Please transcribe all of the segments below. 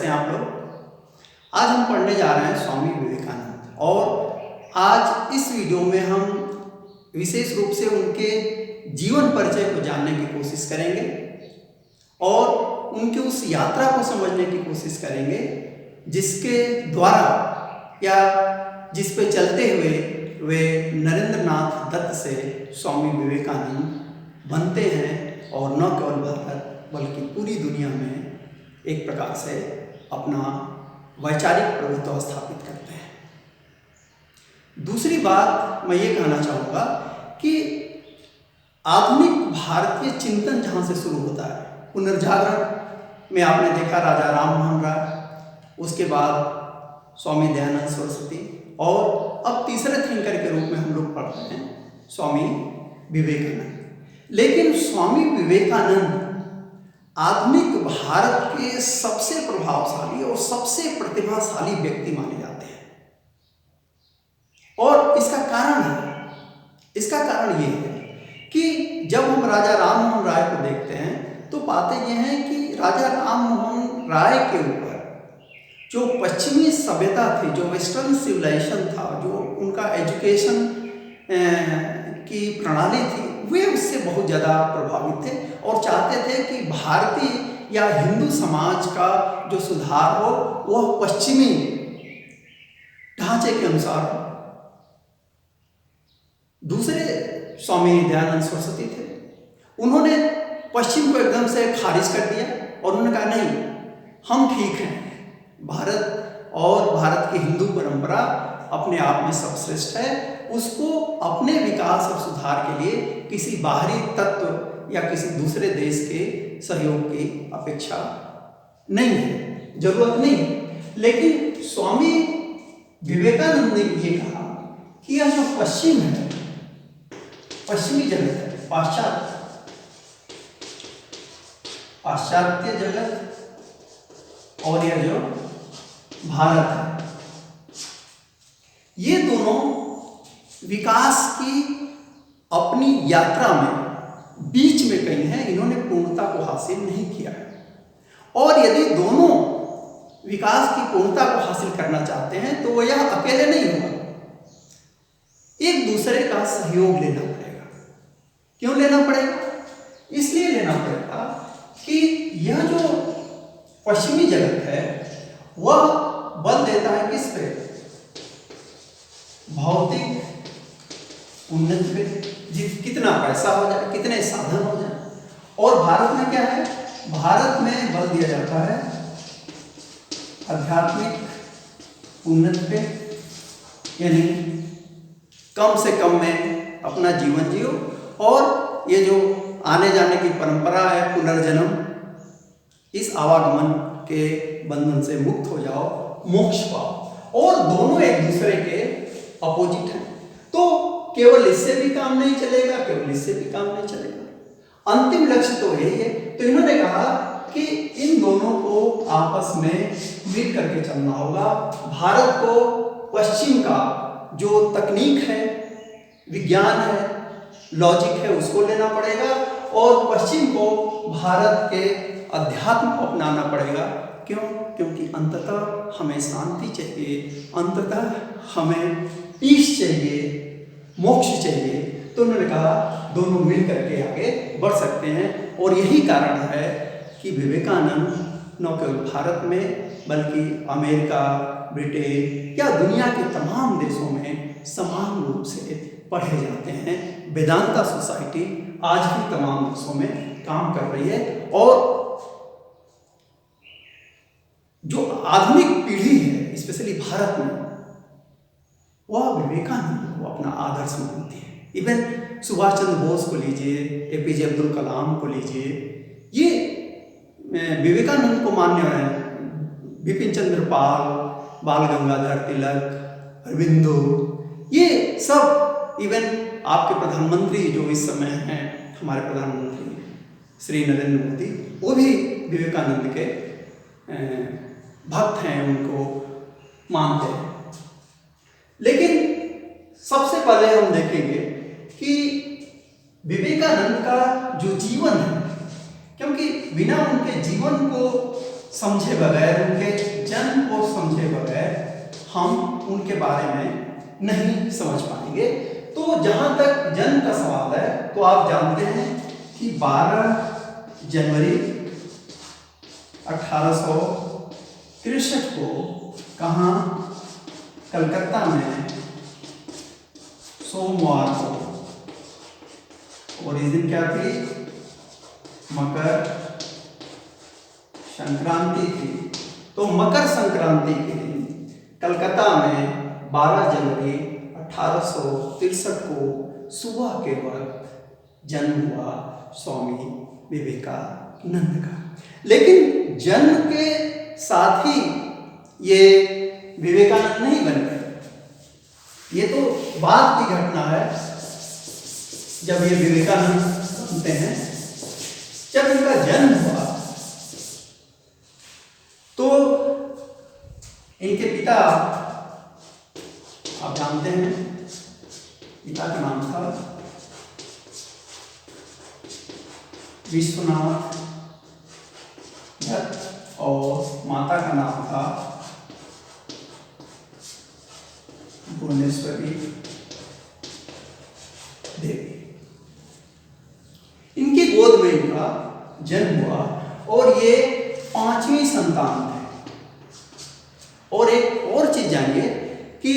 हैं आप लोग? आज हम पढ़ने जा रहे हैं स्वामी विवेकानंद और आज इस वीडियो में हम विशेष रूप से उनके जीवन परिचय को जानने की कोशिश करेंगे और उनकी उस यात्रा को समझने की कोशिश करेंगे जिसके द्वारा या जिस पे चलते हुए वे नरेंद्रनाथ दत्त से स्वामी विवेकानंद बनते हैं और न केवल भारत बल्कि पूरी दुनिया में एक प्रकार से अपना वैचारिक प्रभुत्व स्थापित करते हैं। दूसरी बात मैं ये कहना चाहूँगा कि आधुनिक भारतीय चिंतन जहाँ से शुरू होता है, पुनर्जागरण में आपने देखा राजा राम मोहन राय, उसके बाद स्वामी दयानंद सरस्वती और अब तीसरे थिंकर के रूप में हम लोग पढ़ते हैं स्वामी विवेकानंद। लेकिन स्वामी विवेकानंद आधुनिक भारत के सबसे प्रभावशाली और सबसे प्रतिभाशाली व्यक्ति माने जाते हैं और इसका कारण ये है कि जब हम राजा राम मोहन राय को देखते हैं तो पाते ये हैं कि राजा राम मोहन राय के ऊपर जो पश्चिमी सभ्यता थी, जो वेस्टर्न सिविलाइजेशन था, जो उनका एजुकेशन की प्रणाली थी, वे उससे बहुत ज़्यादा प्रभावित थे और चाहते थे कि भारतीय या हिंदू समाज का जो सुधार हो वह पश्चिमी ढांचे के अनुसार हो। दूसरे स्वामी दयानंद सरस्वती थे, उन्होंने पश्चिम को एकदम से खारिज कर दिया और उन्होंने कहा नहीं, हम ठीक हैं, भारत और भारत की हिंदू परंपरा अपने आप में सर्वश्रेष्ठ है, उसको अपने विकास और सुधार के लिए किसी बाहरी तत्व या किसी दूसरे देश के सहयोग की अपेक्षा नहीं है, जरूरत नहीं है। लेकिन स्वामी विवेकानंद ने ये कहा कि यह जो पश्चिम है, पश्चिमी जगत है, पाश्चात्य जगत और यह जो भारत है, ये दोनों विकास की अपनी यात्रा में बीच में कहीं हैं, इन्होंने पूर्णता को हासिल नहीं किया और यदि दोनों विकास की पूर्णता को हासिल करना चाहते हैं तो वह यह अकेले नहीं होगा, एक दूसरे का सहयोग लेना पड़ेगा। क्यों लेना पड़ेगा? इसलिए लेना पड़ेगा कि यह जो पश्चिमी जगत है वह बल देता है किस पे? भौतिक उन्नति पे, कितना पैसा हो जाए, कितने साधन हो जाए। और भारत में क्या है? भारत में बल दिया जाता है आध्यात्मिक उन्नति पे, यानी कम से कम में अपना जीवन जियो और ये जो आने जाने की परंपरा है पुनर्जन्म, इस आवागमन के बंधन से मुक्त हो जाओ, मोक्ष पाओ। और दोनों एक दूसरे के अपोजिट हैं, तो केवल इससे भी काम नहीं चलेगा, केवल इससे भी काम नहीं चलेगा, अंतिम लक्ष्य तो यही है। तो इन्होंने कहा कि इन दोनों को आपस में मिल करके चलना होगा। भारत को पश्चिम का जो तकनीक है, विज्ञान है, लॉजिक है, उसको लेना पड़ेगा और पश्चिम को भारत के अध्यात्म को अपनाना पड़ेगा। क्यों? क्योंकि अंततः हमें शांति चाहिए, अंततः हमें पीस चाहिए, मोक्ष चाहिए। तो उन्होंने कहा दोनों मिल करके आगे बढ़ सकते हैं और यही कारण है कि विवेकानंद न केवल भारत में बल्कि अमेरिका, ब्रिटेन या दुनिया के तमाम देशों में समान रूप से पढ़े जाते हैं। वेदांता सोसाइटी आज भी तमाम देशों में काम कर रही है और जो आधुनिक पीढ़ी है स्पेशली भारत में, वह विवेकानंद को अपना आदर्श मानती है। इवन सुभाष चंद्र बोस को लीजिए, एपीजे अब्दुल कलाम को लीजिए, ये विवेकानंद को मानने वाले, बिपिन चंद्र पाल, बाल गंगाधर तिलक, अरविंदो, ये सब, इवन आपके प्रधानमंत्री जो इस समय हैं, हमारे प्रधानमंत्री श्री नरेंद्र मोदी, वो भी विवेकानंद के भक्त हैं, उनको मानते हैं। लेकिन सबसे पहले हम देखेंगे कि विवेकानंद का जो जीवन है, क्योंकि बिना उनके जीवन को समझे बगैर, उनके जन्म को समझे बगैर हम उनके बारे में नहीं समझ पाएंगे। तो जहां तक जन्म का सवाल है, तो आप जानते हैं कि 12 जनवरी 1863 को कहाँ, कलकत्ता में सोमवार को, और इस दिन क्या थी, मकर संक्रांति थी। तो मकर संक्रांति के दिन कलकत्ता में 12 जनवरी 1863 को सुबह के वक्त जन्म हुआ स्वामी विवेकानंद का। लेकिन जन्म के साथ ही ये विवेकानंद नहीं बन गए, ये तो बाद की घटना है। जब ये विवेकानंद बनते हैं, जब इनका जन्म हुआ तो इनके पिता, आप जानते हैं, पिता का नाम था विश्वनाथ दत्त और माता का नाम था भुवनेश्वरी देवी। इनकी गोद में इनका जन्म हुआ और ये 5वीं संतान थे। और एक और चीज जानिए कि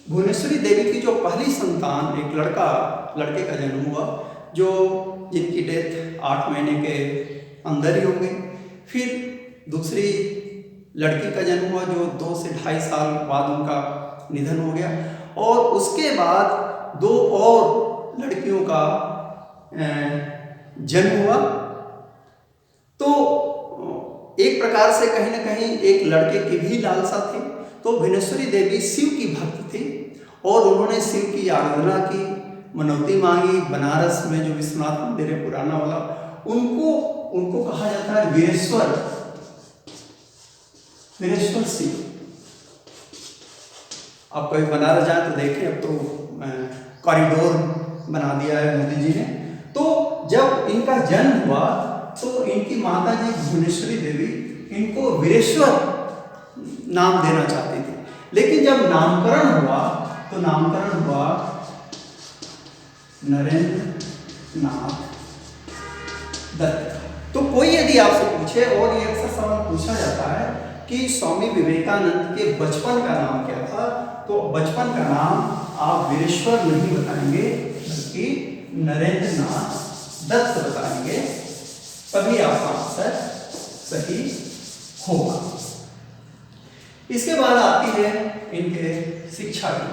भुवनेश्वरी देवी की जो पहली संतान, एक लड़के का जन्म हुआ, जो जिनकी डेथ 8 महीने के अंदर ही हो गई। फिर दूसरी लड़की का जन्म हुआ जो 2 से 2.5 साल बाद उनका निधन हो गया। और उसके बाद 2 और लड़कियों का जन्म हुआ। तो एक प्रकार से कहीं ना कहीं एक लड़के की भी लालसा थी। तो भुवनेश्वरी देवी शिव की भक्त थी और उन्होंने शिव की आराधना की, मनौती मांगी। बनारस में जो विश्वनाथ मंदिर है पुराना वाला, उनको कहा जाता है वीरेश्वर शिव। आप कभी बनारस जाए तो देखें, अब तो कॉरिडोर बना दिया है मोदी जी ने। तो जब इनका जन्म हुआ तो इनकी माता जी भुवनेश्वरी देवी इनको वीरेश्वर नाम देना चाहती थी। लेकिन जब नामकरण हुआ तो नामकरण हुआ नरेंद्र नाथ दत्त। तो कोई यदि आपसे पूछे, और ये अक्सर सवाल पूछा जाता है कि स्वामी विवेकानंद के बचपन का नाम क्या था, तो बचपन का नाम आप वीरेश्वर नहीं बताएंगे बल्कि नरेंद्र नाथ दत्त बताएंगे, तभी आपका आंसर सही होगा। इसके बाद आती है इनके शिक्षा की,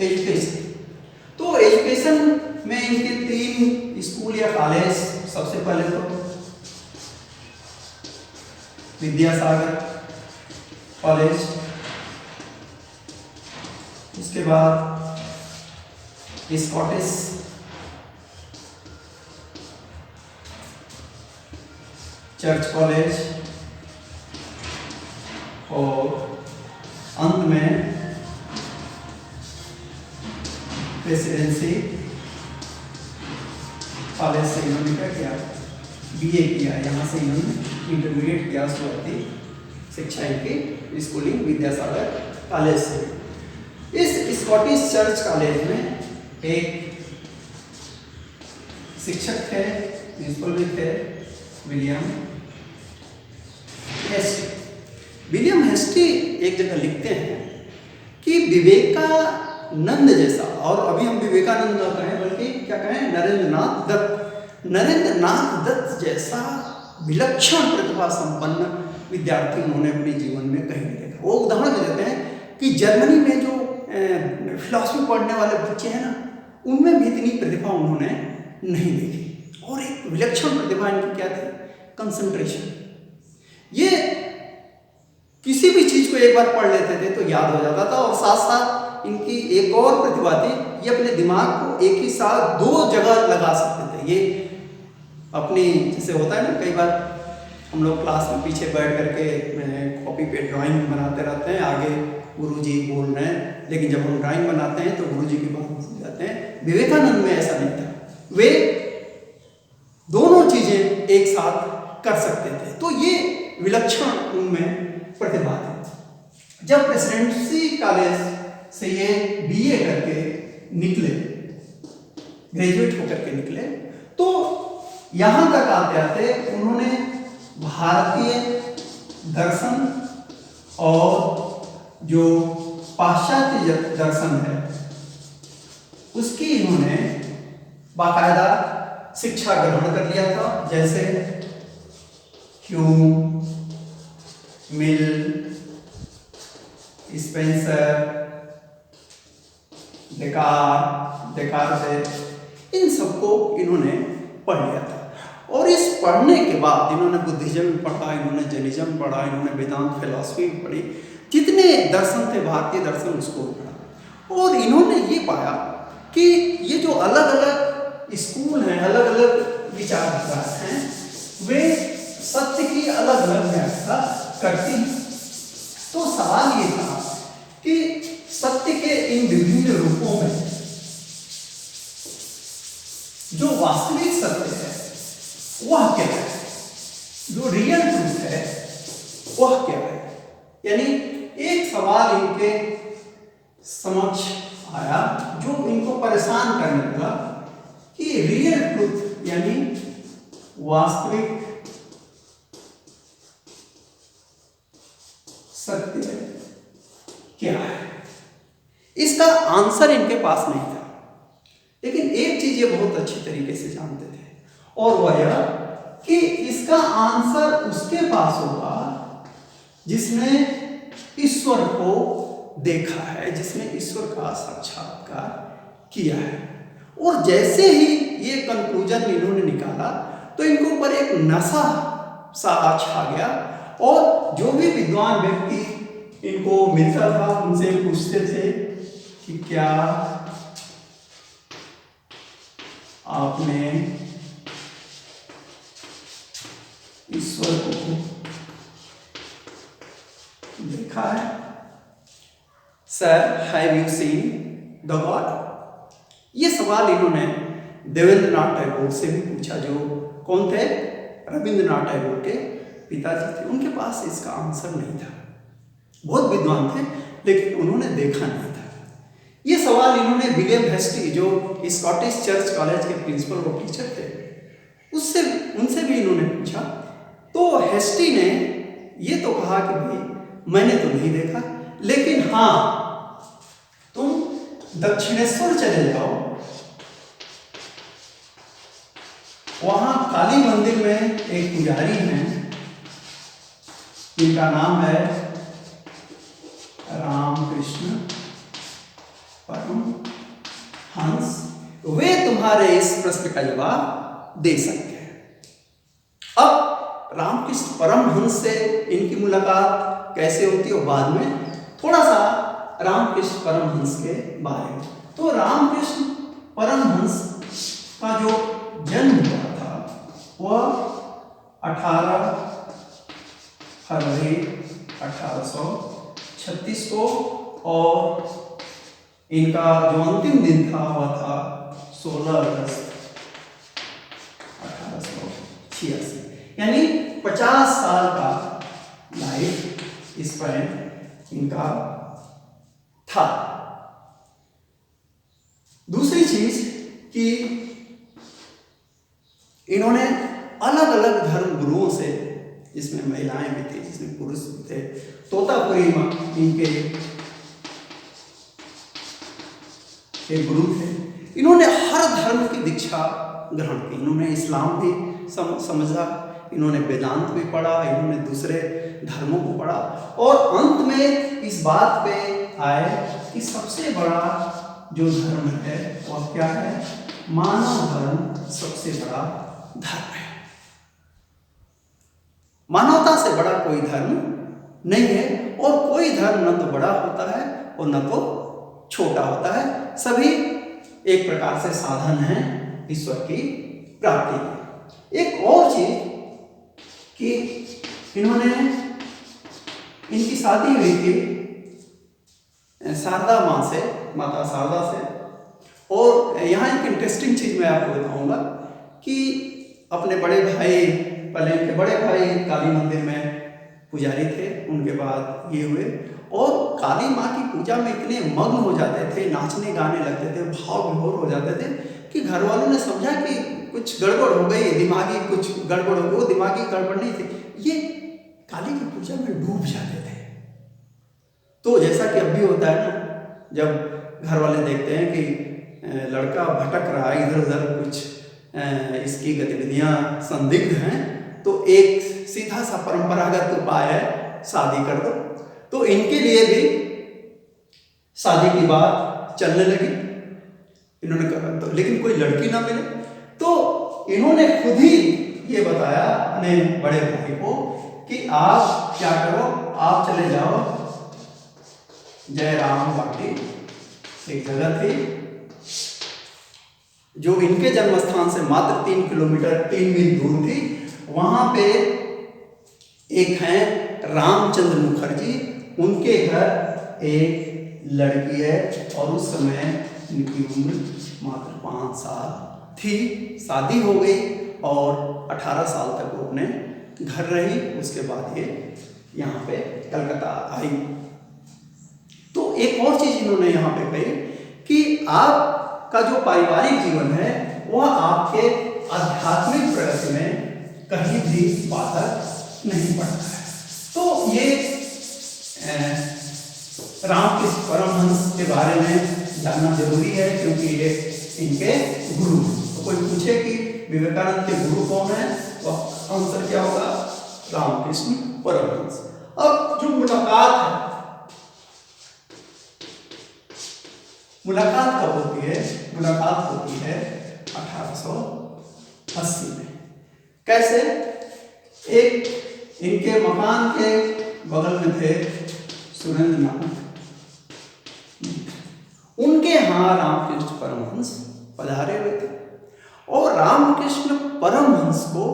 एजुकेशन। तो एजुकेशन में इनके 3 स्कूल या कॉलेज, सबसे पहले तो विद्यासागर कॉलेज, उसके बाद स्कॉटिश चर्च कॉलेज, और अंत में प्रेसिडेंसी कॉलेज से इन्होंने क्या किया, BA किया। यहाँ से इन्होंने इंटरमीडिएट किया, शुरुआती शिक्षा इनकी स्कूलिंग विद्यासागर कॉलेज से। इस स्कॉटिश चर्च कॉलेज में एक शिक्षक थे, प्रिंसिपल भी थे, विलियम हेस्टी एक जगह लिखते हैं कि विवेकानंद जैसा, और अभी हम विवेकानंद न कहें बल्कि क्या कहें, नरेंद्र नाथ दत्त जैसा विलक्षण प्रतिभा संपन्न विद्यार्थी उन्होंने अपने जीवन में कहीं नहीं देखा। वो उदाहरण भी देते हैं कि जर्मनी में जो फिलॉसफी पढ़ने वाले बच्चे हैं ना, उनमें भी इतनी प्रतिभा उन्होंने नहीं देखी। और एक विलक्षण प्रतिभा इनकी क्या थी, कंसंट्रेशन। ये किसी भी चीज को एक बार पढ़ लेते थे तो याद हो जाता था। और साथ साथ इनकी एक और प्रतिभा थी, ये अपने दिमाग को एक ही साथ 2 जगह लगा सकते थे। ये अपनी, जैसे होता है ना, कई बार हम लोग क्लास में पीछे बैठ करके कॉपी पे ड्राइंग बनाते रहते हैं, आगे गुरुजी बोल रहे हैं, लेकिन जब हम ड्राइंग बनाते हैं तो गुरुजी की बात भूल जाते हैं। विवेकानंद में ऐसा नहीं था, वे दोनों चीजें एक साथ कर सकते थे। तो ये विलक्षण उनमें प्रतिभा थी। जब प्रेसिडेंसी कॉलेज से ये बीए करके निकले, ग्रेजुएट होकर के निकले, तो यहाँ तक आते आते उन्होंने भारतीय दर्शन और जो पाश्चात्य दर्शन है उसकी इन्होंने बाकायदा शिक्षा ग्रहण कर लिया था। जैसे ह्यूम, मिल, स्पेंसर, डेकार्ट, इन सबको इन्होंने पढ़ लिया था। और इस पढ़ने के बाद इन्होंने बुद्धिज्म पढ़ा, इन्होंने जैनिज्म पढ़ा, इन्होंने वेदांत फिलॉसफी पढ़ी, जितने दर्शन थे भारतीय दर्शन उसको पढ़ा। और इन्होंने ये पाया कि ये जो अलग अलग स्कूल हैं, अलग अलग विचारधारा हैं, वे सत्य की अलग अलग व्याख्या करती हैं। तो सवाल ये था कि सत्य के इन विभिन्न रूपों में जो वास्तविक सत्य है वह क्या है, जो रियल ट्रूथ है वह क्या है। यानी एक सवाल इनके समक्ष आया जो इनको परेशान करने लगा कि रियल ट्रूथ यानी वास्तविक सत्य क्या है। इसका आंसर इनके पास नहीं था, लेकिन एक चीज ये बहुत अच्छी तरीके से जानते थे, और वह यह कि इसका आंसर उसके पास होगा जिसने ईश्वर को देखा है, जिसने ईश्वर का साक्षात्कार किया है। और जैसे ही ये कंक्लूजन इन्होंने निकाला तो इनको ऊपर एक नशा सा छा गया, और जो भी विद्वान व्यक्ति इनको मिलता था उनसे पूछते थे कि क्या आपने ईश्वर को देखा है? Sir, have you seen the God? ये सवाल इन्होंने देवेंद्रनाथ टैगोर से भी पूछा, जो कौन थे? रविंद्रनाथ टैगोर के पिताजी थे। उनके पास इसका आंसर नहीं था, बहुत विद्वान थे लेकिन उन्होंने देखा नहीं था। ये सवाल इन्होंने विलियम हेस्टी, जो स्कॉटिश चर्च कॉलेज के प्रिंसिपल और टीचर थे, उनसे भी इन्होंने पूछा। तो हेस्टी ने ये तो कहा कि भाई मैंने तो नहीं देखा, लेकिन हाँ तुम दक्षिणेश्वर चले जाओ, वहां काली मंदिर में एक पुजारी हैं, इनका नाम है रामकृष्ण परमहंस, वे तुम्हारे इस प्रश्न का जवाब दे सकते हैं। अब रामकृष्ण परमहंस से इनकी मुलाकात कैसे होती है बाद में, थोड़ा सा रामकृष्ण परमहंस के बारे में। तो रामकृष्ण परमहंस का जो जन्म हुआ था वह 18 फरवरी 1836 को, और इनका जो अंतिम दिन था वह था 16 अगस्त 1886। यानी 50 साल का लाइफ स्पैन इनका था। दूसरी चीज कि इन्होंने अलग अलग धर्म गुरुओं से, जिसमें महिलाएं भी थी, जिसमें पुरुष भी थे, तोतापुरी इनके गुरु थे। इन्होंने हर धर्म की दीक्षा ग्रहण की। इन्होंने इस्लाम भी समझा, इन्होंने वेदांत भी पढ़ा, इन्होंने दूसरे धर्मों को पढ़ा, और अंत में इस बात पे आए कि सबसे बड़ा जो धर्म है वह क्या है? मानव धर्म सबसे बड़ा धर्म है। मानवता से बड़ा कोई धर्म नहीं है, और कोई धर्म न तो बड़ा होता है और न तो छोटा होता है। सभी एक प्रकार से साधन हैं ईश्वर की प्राप्ति की। एक और चीज कि इन्होंने, इनकी शादी हुई थी शारदा माँ से, माता शारदा से। और यहाँ एक इंटरेस्टिंग चीज मैं आपको बताऊंगा कि अपने बड़े भाई, पहले इनके बड़े भाई काली मंदिर में पुजारी थे, उनके बाद ये हुए और काली माँ की पूजा में इतने मग्न हो जाते थे, नाचने गाने लगते थे, भाव विभोर हो जाते थे कि घर वालों ने समझा कि कुछ गड़बड़ हो गई, दिमागी कुछ गड़बड़ हो गई। वो दिमागी गड़बड़ नहीं थी, ये काली की पूजा में डूब जाते थे। तो जैसा कि अब भी होता है ना, जब घर वाले देखते हैं कि लड़का भटक रहा है इधर उधर, कुछ इसकी गतिविधियां संदिग्ध हैं, तो एक सीधा सा परंपरागत उपाय है, शादी कर दो। तो इनके लिए भी शादी की बात चलने लगी। इन्होंने कहा तो, लेकिन कोई लड़की ना मिले, तो इन्होंने खुद ही ये बताया अपने बड़े भाई को कि आप क्या करो, आप चले जाओ जयराम बाटी, एक जगह थी जो इनके जन्म स्थान से मात्र 3 किलोमीटर 3 मील दूर थी। वहां पे एक है रामचंद्र मुखर्जी, उनके घर एक लड़की है और उस समय इनकी उम्र मात्र 5 साल थी। शादी हो गई और 18 साल तक वो अपने घर रही। उसके बाद ये यहाँ पे कलकत्ता आई। तो एक और चीज इन्होंने यहाँ पे कही कि आपका जो पारिवारिक जीवन है वह आपके आध्यात्मिक प्रगति में कहीं भी बाधक नहीं पड़ता है। तो ये रामकृष्ण परमहंस के बारे में जानना जरूरी है, क्योंकि ये इनके गुरु। तो कोई पूछे कि विवेकानंद के गुरु कौन है, तो आंसर क्या होगा? रामकृष्ण परमहंस। अब जो मुलाकात है, मुलाकात कब होती है? मुलाकात होती है 1880 में। कैसे? एक इनके मकान के बगल में थे सुरेंद्र नाथ, उनके यहाँ रामकृष्ण परमहंस पधारे हुए थे और रामकृष्ण परमहंस को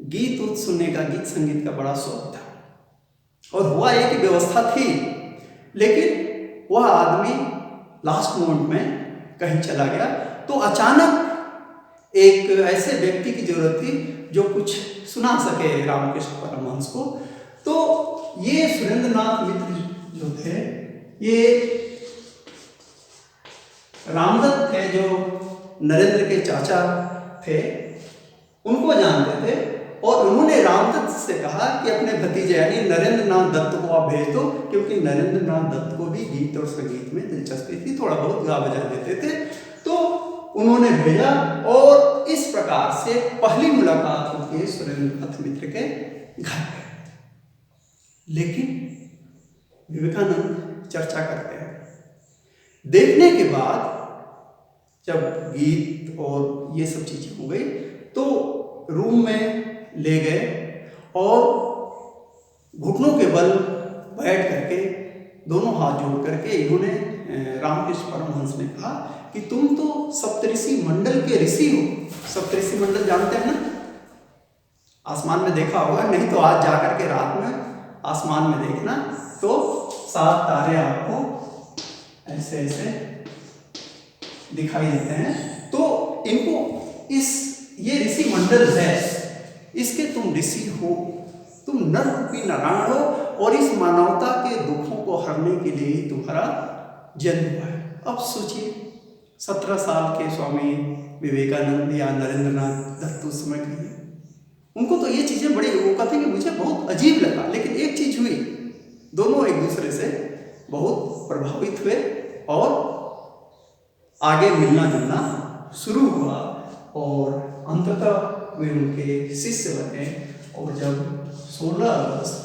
गीत उत सुनने का, गीत संगीत का बड़ा शौक था। और हुआ एक व्यवस्था थी, लेकिन वह आदमी लास्ट मोमेंट में कहीं चला गया। तो अचानक एक ऐसे व्यक्ति की जरूरत थी जो कुछ सुना सके रामकृष्ण परमहंस को। तो ये सुरेंद्रनाथ मित्र जो थे, ये रामदत्त थे जो नरेंद्र के चाचा थे, उनको जानते थे और उन्होंने रामदत्त से कहा कि अपने भतीजे यानी नरेंद्र नाथ दत्त को आप भेज दो, क्योंकि नरेंद्र नाथ दत्त को भी गीत और संगीत में दिलचस्पी थी, थोड़ा बहुत गा बजा देते थे। तो उन्होंने भेजा और इस प्रकार से पहली मुलाकात होती है सुरेंद्रनाथ मित्र के घर पे। लेकिन विवेकानंद चर्चा करते हैं। देखने के बाद जब गीत और ये सब चीजें हो गई, तो रूम में ले गए और घुटनों के बल बैठ करके दोनों हाथ जोड़ करके इन्होंने रामकृष्ण परमहंस ने कहा कि तुम तो सप्तऋषि मंडल के ऋषि हो। सप्तऋषि मंडल जानते हैं ना? आसमान में देखा होगा, नहीं तो आज जाकर के रात में आसमान में देखना, तो 7 तारे आपको ऐसे ऐसे दिखाई देते हैं। तो इनको ये ऋषि मंडल है, इसके तुम ऋषि हो, तुम नर रूपी नारायण हो और इस मानवता के दुखों को हरने के लिए ही तुम्हारा जन्म हुआ है। अब सोचिए 17 साल के स्वामी विवेकानंद या नरेंद्रनाथ दत्त उस समय कहिए, उनको तो ये चीजें बड़ी, वो कहते हैं कि मुझे बहुत अजीब लगा। लेकिन एक चीज हुई, दोनों एक दूसरे से बहुत प्रभावित हुए और आगे मिलना जुलना शुरू हुआ और अंततः वे उनके शिष्य बने। और जब 16 अगस्त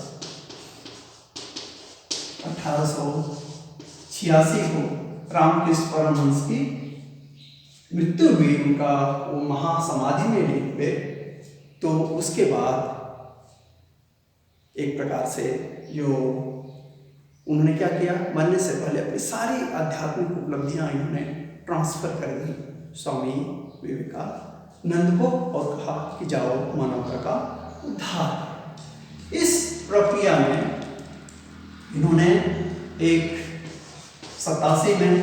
1886 को रामकृष्ण परमहंस की मृत्यु हुई, उनका वो महासमाधि में लीन हुए, तो उसके बाद एक प्रकार से जो उन्होंने क्या किया, मरने से पहले अपनी सारी आध्यात्मिक उपलब्धियां इन्होंने ट्रांसफर कर दी स्वामी विवेकानंद को और कहा कि जाओ मानवता का उद्धार। इस प्रक्रिया में इन्होंने एक 87 में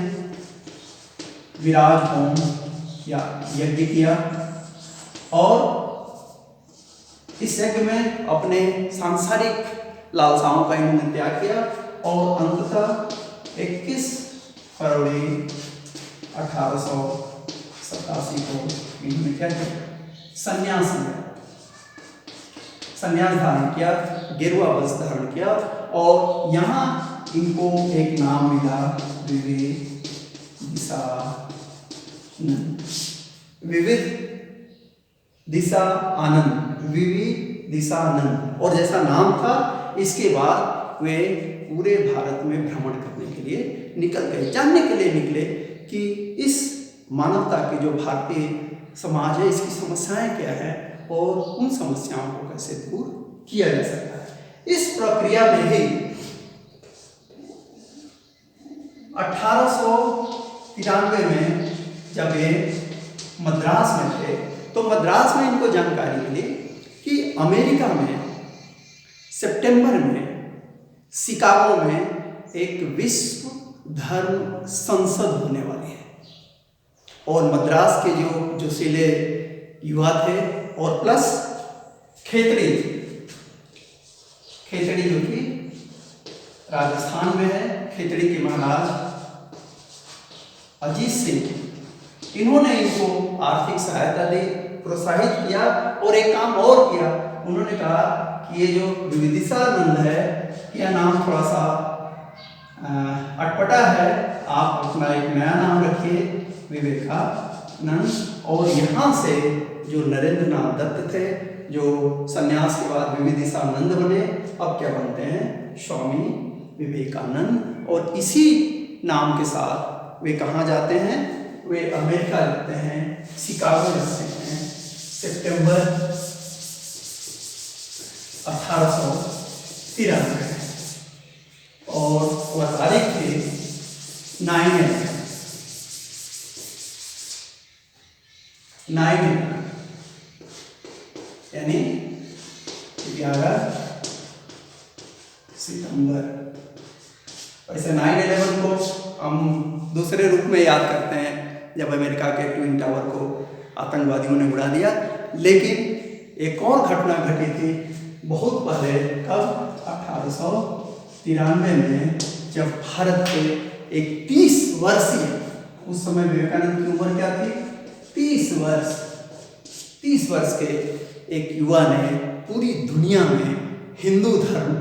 विराज होम या यज्ञ किया और इस यज्ञ में अपने सांसारिक लालसाओं का इन्होंने त्याग किया और अंततः 21 फरवरी 1887 को इन्होंने क्या किया, संन्यास लिया, संन्यास धारण किया, गेरुआ वस्त्र धारण किया और यहाँ इनको एक नाम मिला विविदिशानंद। और जैसा नाम था, इसके बाद वे पूरे भारत में भ्रमण करने के लिए निकल गए, जानने के लिए निकले कि इस मानवता की जो भारतीय समाज है इसकी समस्याएं क्या है और उन समस्याओं को कैसे दूर किया जा सकता है। इस प्रक्रिया में ही 1893 में जब ये मद्रास में थे तो मद्रास में इनको जानकारी मिली कि अमेरिका में सितंबर में शिकागो में एक विश्व धर्म संसद होने वाली है और मद्रास के जो जोशीले युवा थे और प्लस खेतड़ी जो कि राजस्थान में है, खेतड़ी के महाराज अजीत सिंह, इन्होंने इनको आर्थिक सहायता दी, प्रोत्साहित किया और एक काम और किया। उन्होंने कहा कि ये जो विविदिशानंद है, यह नाम थोड़ा सा अटपटा है, आप अपना एक नया नाम रखिए विवेकानंद। और यहाँ से जो नरेंद्रनाथ दत्त थे, जो संन्यास के बाद विविदिशानंद बने, अब क्या बनते हैं, स्वामी विवेकानंद। और इसी नाम के साथ वे कहाँ जाते हैं, वे अमेरिका जाते हैं, शिकागो जाते हैं सितंबर 1893 और वह तारीख थी 9 यानी 11 सितंबर। वैसे 9/11 को हम दूसरे रूप में याद करते हैं, जब अमेरिका के ट्विन टावर को आतंकवादियों ने उड़ा दिया, लेकिन एक और घटना घटी थी बहुत पहले, कब, 1893 में, जब भारत के एक 30 वर्षीय, उस समय विवेकानंद की उम्र क्या थी, 30 वर्ष के एक युवा ने पूरी दुनिया में हिंदू धर्म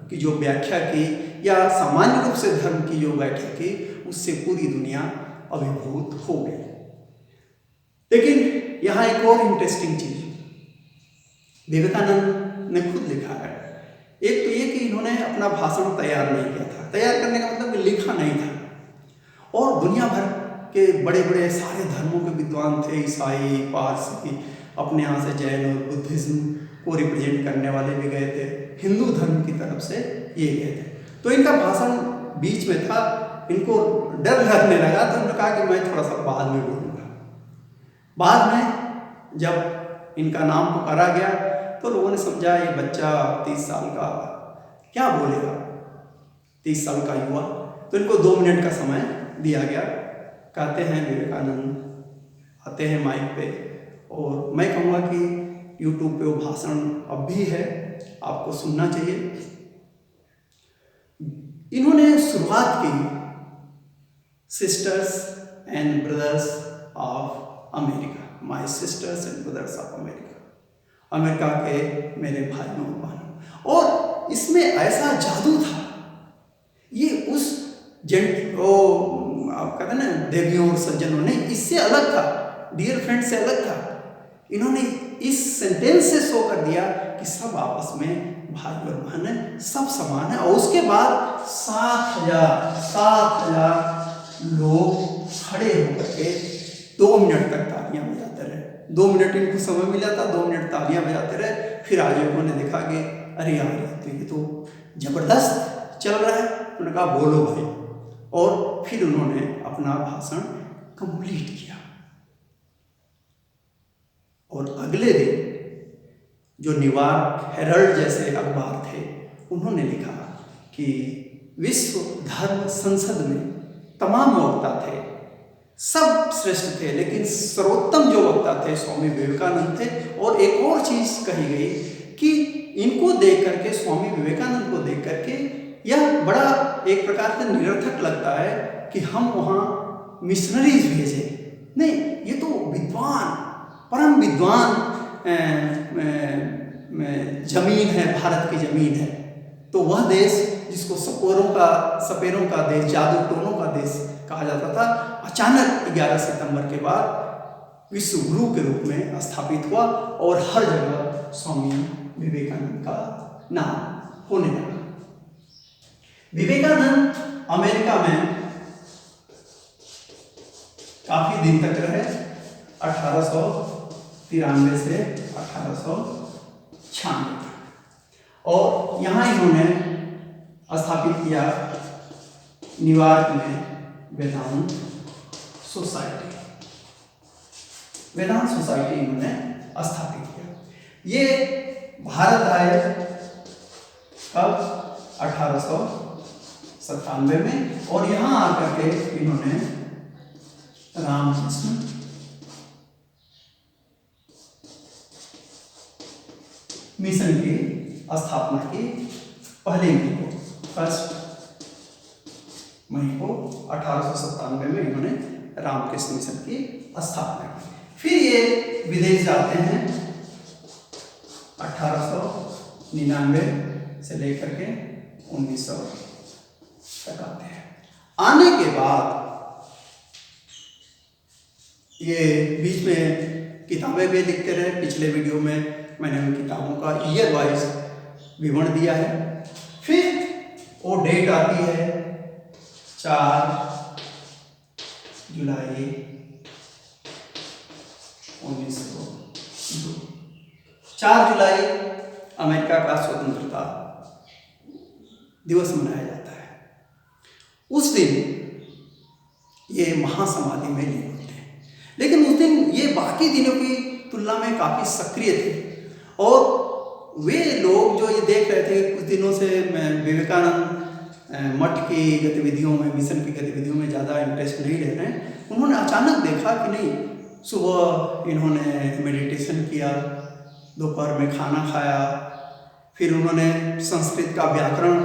की जो व्याख्या की या सामान्य रूप से धर्म की जो व्याख्या की, उससे पूरी दुनिया अभिभूत हो गई। लेकिन यहाँ एक और इंटरेस्टिंग चीज विवेकानंद ने खुद लिखा है। एक तो ये कि इन्होंने अपना भाषण तैयार नहीं किया था, तैयार करने का मतलब लिखा नहीं था, और दुनिया भर के बड़े बड़े सारे धर्मों के विद्वान थे, ईसाई, पारसी, अपने यहाँ से जैन और बुद्धिज्म को रिप्रेजेंट करने वाले भी गए थे, हिंदू धर्म की तरफ से ये गए थे। तो इनका भाषण बीच में था, इनको डर लगने लगा तो उन्होंने कहा कि मैं थोड़ा सा बाद में बोलूँगा। बाद में जब इनका नाम पुकारा गया तो लोगों ने समझा ये बच्चा 30 साल का क्या बोलेगा, 30 साल का युवा। तो इनको 2 मिनट का समय दिया गया। कहते हैं विवेकानंद आते हैं माइक पे, और मैं कहूँगा कि यूट्यूब पे वो भाषण अब भी है, आपको सुनना चाहिए। इन्होंने शुरुआत की sisters and brothers of America, my sister's and brothers of America, America के मेरे भाइयों और बहनों। और इसमें ऐसा जादू था, ये उस आप कहते हैं ना देवियों और सज्जनों ने, इससे अलग था, डियर फ्रेंड से अलग था। इन्होंने इस सेंटेंस से शो कर दिया कि सब आपस में भाई और बहन है, सब समान है। और उसके बाद 7,000 लोग खड़े होकर के 2 मिनट तक तालियां बजाते रहे। 2 मिनट इनको समय मिला था, 2 मिनट तालियां बजाते रहे। फिर आयोजकों ने देखा कि अरे यार ये तो जबरदस्त चल रहा है, उन्होंने कहा बोलो भाई, और फिर उन्होंने अपना भाषण कंप्लीट किया। और अगले दिन जो न्यूयॉर्क हेरल्ड जैसे अखबार थे, उन्होंने लिखा कि विश्व धर्म संसद में तमाम वक्ता थे, सब श्रेष्ठ थे, लेकिन सर्वोत्तम जो वक्ता थे स्वामी विवेकानंद थे। और एक और चीज कही गई कि इनको देख करके, स्वामी विवेकानंद को देख करके यह बड़ा एक प्रकार से निरर्थक लगता है कि हम वहाँ मिशनरीज भेजें। नहीं, ये तो विद्वान, परम विद्वान जमीन है, भारत की जमीन है। तो वह देश जिसको सपेरों का देश, जादू टोनों का देश कहा जाता था, अचानक 11 सितंबर के बाद विश्व गुरु के रूप में स्थापित हुआ और हर जगह स्वामी विवेकानंद का नाम होने लगा। विवेकानंद अमेरिका में काफी दिन तक रहे, 1893 से 1896 तक, और यहाँ इन्होंने स्थापित किया न्यूयॉर्क में वेदांत सोसाइटी इन्होंने स्थापित किया। ये भारत आए कब? 1897 में, और यहाँ आकर के इन्होंने रामकृष्ण मिशन की स्थापना की। पहले मई को, 1 मई को 1897 में इन्होंने रामकृष्ण मिशन की स्थापना की। फिर ये विदेश जाते हैं 1899 से लेकर के 1900 तक आते हैं। आने के बाद ये बीच में किताबें भी लिखते रहे। पिछले वीडियो में मैंने उन किताबों का ईयर वाइज विवरण दिया है। फिर वो डेट आती है 4 जुलाई 1902। 4 जुलाई अमेरिका का स्वतंत्रता दिवस मनाया जाता है। उस दिन ये महासमाधि में लीन होते हैं, लेकिन उस दिन ये बाकी दिनों की तुलना में काफ़ी सक्रिय थे, और वे लोग जो ये देख रहे थे कुछ दिनों से विवेकानंद मठ की गतिविधियों में, मिशन की गतिविधियों में ज़्यादा इंटरेस्ट नहीं ले रहे हैं, उन्होंने अचानक देखा कि नहीं, सुबह इन्होंने मेडिटेशन किया, दोपहर में खाना खाया, फिर उन्होंने संस्कृत का व्याकरण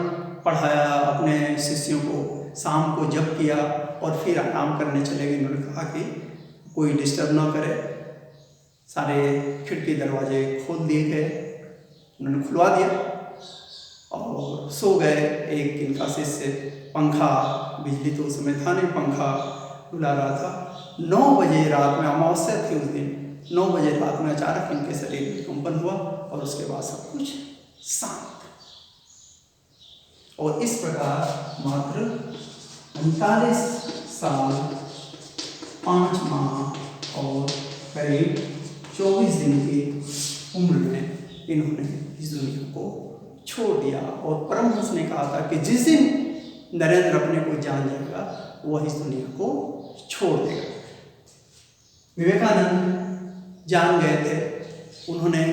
पढ़ाया अपने शिष्यों को, शाम को जप किया और फिर आराम करने चले गए। इन्होंने कहा कि कोई डिस्टर्ब ना करे, सारे खिड़की दरवाजे खोल दिए गए, उन्होंने खुलवा दिया और सो गए। एक इनका शिष्य पंखा, बिजली तो उस समय था नहीं, पंखा डुला रहा था। 9 बजे रात में, अमावस्या थी उस दिन, 9 बजे रात में अचानक इनके शरीर में कंपन हुआ और उसके बाद सब कुछ शांत। और इस प्रकार मात्र 39 साल 5 माह और करीब 24 दिन की उम्र में इन्होंने इस दुनिया को छोड़ दिया। और परमहंस ने कहा था कि जिस दिन नरेंद्र अपने को जान जाएगा वह इस दुनिया को छोड़ देगा। विवेकानंद जान गए थे, उन्होंने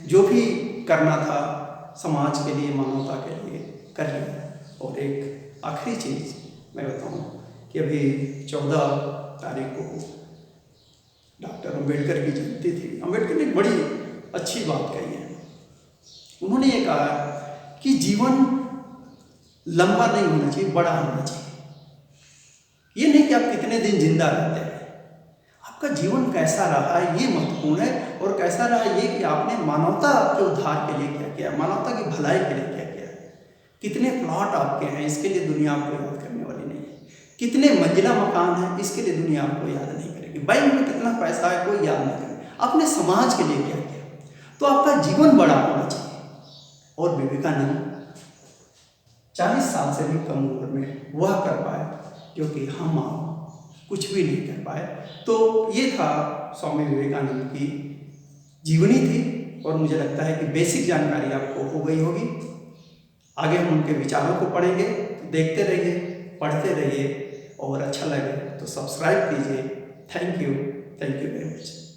जो भी करना था समाज के लिए, मानवता के लिए कर लिया। और एक आखिरी चीज़ मैं बताऊं कि अभी 14 तारीख को डॉक्टर अम्बेडकर की जयंती थी। अम्बेडकर ने एक बड़ी अच्छी बात कही है। उन्होंने ये कहा कि जीवन लंबा नहीं होना चाहिए, बड़ा होना चाहिए। ये नहीं कि आप कितने दिन जिंदा रहते हैं, आपका जीवन कैसा रहा है ये महत्वपूर्ण है, और कैसा रहा ये कि आपने मानवता के उद्धार के लिए क्या किया, मानवता की भलाई के लिए क्या किया। कितने प्लॉट आपके हैं, इसके लिए दुनिया आपको याद करने वाली नहीं है। कितने मंजिला मकान है, इसके लिए दुनिया आपको याद नहीं करेगी। बैंक में कितना पैसा है, कोई याद नहीं करेगा। आपने समाज के लिए क्या किया, तो आपका जीवन बड़ा होना चाहिए। और विवेकानंद 40 साल से भी कम उम्र में वह कर पाए जो कि हम आप कुछ भी नहीं कर पाए। तो ये था स्वामी विवेकानंद की जीवनी थी, और मुझे लगता है कि बेसिक जानकारी आपको हो गई होगी। आगे हम उनके विचारों को पढ़ेंगे। देखते रहिए, पढ़ते रहिए, और अच्छा लगे तो सब्सक्राइब कीजिए। Thank you very much.